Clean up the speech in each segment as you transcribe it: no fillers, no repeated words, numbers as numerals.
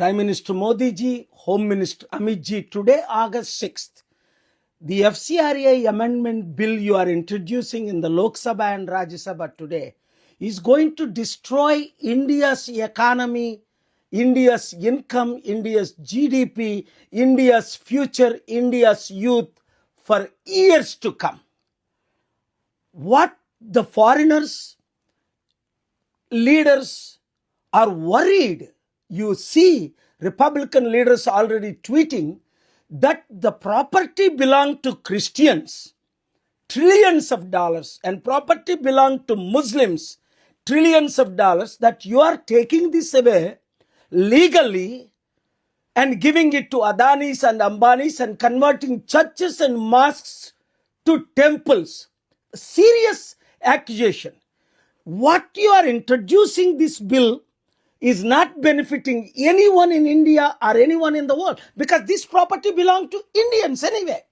Prime Minister Modi ji, Home Minister Amit ji, today August 6th, the FCRA Amendment bill you are introducing in the Lok Sabha and Rajya Sabha today is going to destroy India's economy, India's income, India's GDP, India's future, India's youth for years to come. What the foreigners, leaders are worried. You see Republican leaders already tweeting that the property belonged to Christians, trillions of dollars, and property belonged to Muslims, trillions of dollars, that you are taking this away legally and giving it to Adanis and Ambanis and converting churches and mosques to temples. Serious accusation. What you are introducing this bill is not benefiting anyone in India or anyone in the world, because this property belongs to Indians anyway.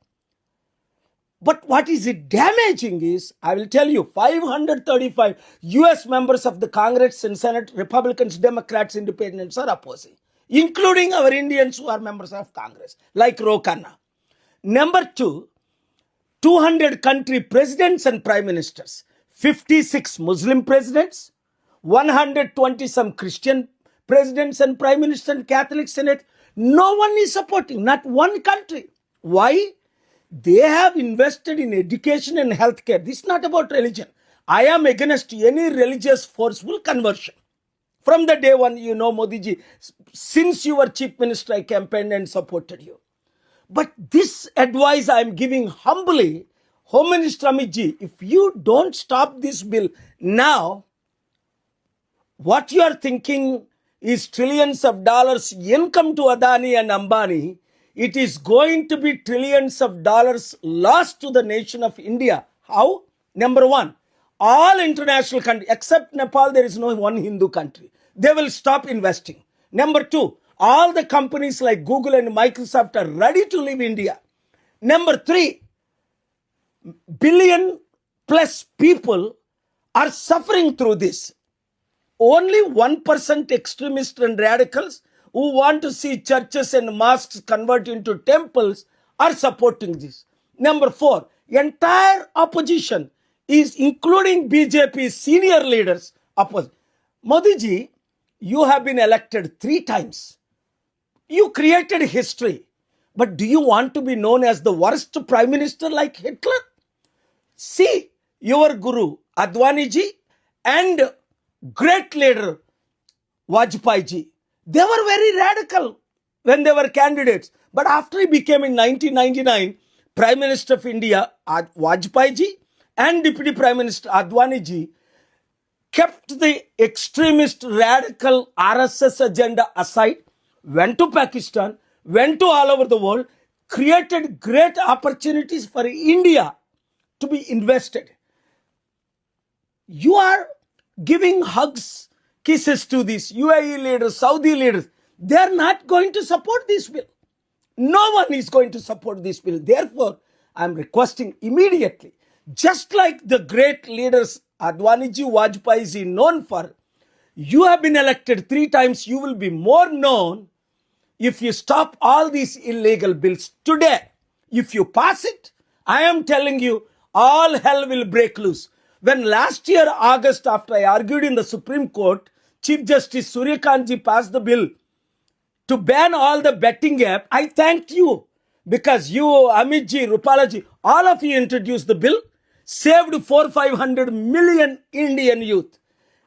But what is it damaging is, I will tell you, 535 US members of the Congress and Senate, Republicans, Democrats, Independents are opposing, including our Indians who are members of Congress, like Rokana. Number two, 200 country presidents and prime ministers, 56 Muslim presidents, 120 some Christian presidents and prime minister and Catholic Senate. No one is supporting, not one country. Why? They have invested in education and healthcare. This is not about religion. I am against any religious forceful conversion. From the day one, you know, Modi ji, since you were chief minister, I campaigned and supported you. But this advice I am giving humbly, Home Minister Amit ji, if you don't stop this bill now, what you are thinking is trillions of dollars income to Adani and Ambani. It is going to be trillions of dollars lost to the nation of India. How? Number one, all international countries, except Nepal, there is no one Hindu country. They will stop investing. Number two, all the companies like Google and Microsoft are ready to leave India. Number three, billion plus people are suffering through this. Only 1% extremists and radicals who want to see churches and mosques convert into temples are supporting this. Number four, entire opposition is, including BJP senior leaders, opposite. Modi ji, you have been elected 3 times. You created history. But do you want to be known as the worst prime minister like Hitler? See, your guru Advani ji and great leader Vajpayee ji, they were very radical when they were candidates. But after he became in 1999 Prime Minister of India, Vajpayee ji and Deputy Prime Minister Advani ji kept the extremist radical RSS agenda aside, went to Pakistan, went to all over the world, created great opportunities for India to be invested. You are giving hugs, kisses to these UAE leaders, Saudi leaders. They are not going to support this bill. No one is going to support this bill. Therefore, I am requesting immediately, just like the great leaders Advani ji, Vajpayee ji known for, you have been elected 3 times, you will be more known if you stop all these illegal bills today. If you pass it, I am telling you, all hell will break loose. When last year, August, after I argued in the Supreme Court, Chief Justice Suryakant ji passed the bill to ban all the betting app, I thanked you, because you, Amit ji, Rupala ji, all of you introduced the bill, saved 400-500 million Indian youth.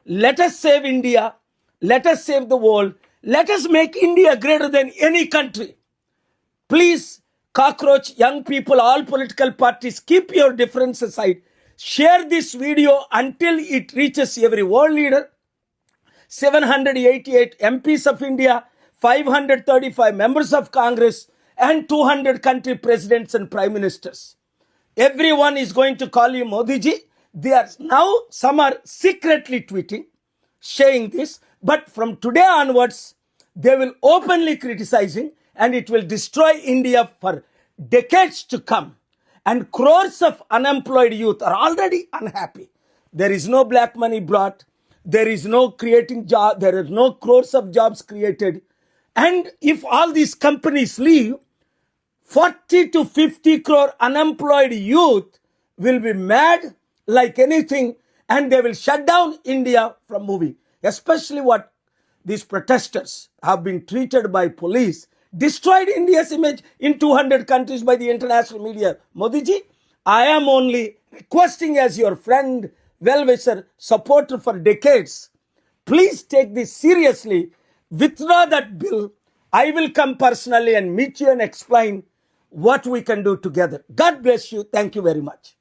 Let us save India. Let us save the world. Let us make India greater than any country. Please, cockroach, young people, all political parties, keep your differences aside. Share this video until it reaches every world leader, 788 MPs of India, 535 members of Congress, and 200 country presidents and prime ministers. Everyone is going to call you Modi ji. They are now, some are secretly tweeting, saying this, but from today onwards, they will openly criticizing, and it will destroy India for decades to come. And crores of unemployed youth are already unhappy. There is no black money brought. There is no creating job. There is no crores of jobs created. And if all these companies leave, 40 to 50 crore unemployed youth will be mad like anything, and they will shut down India from moving. Especially what these protesters have been treated by police, destroyed India's image in 200 countries by the international media. Modi ji, I am only requesting as your friend, well-wisher, supporter for decades, please take this seriously. Withdraw that bill. I will come personally and meet you and explain what we can do together. God bless you. Thank you very much.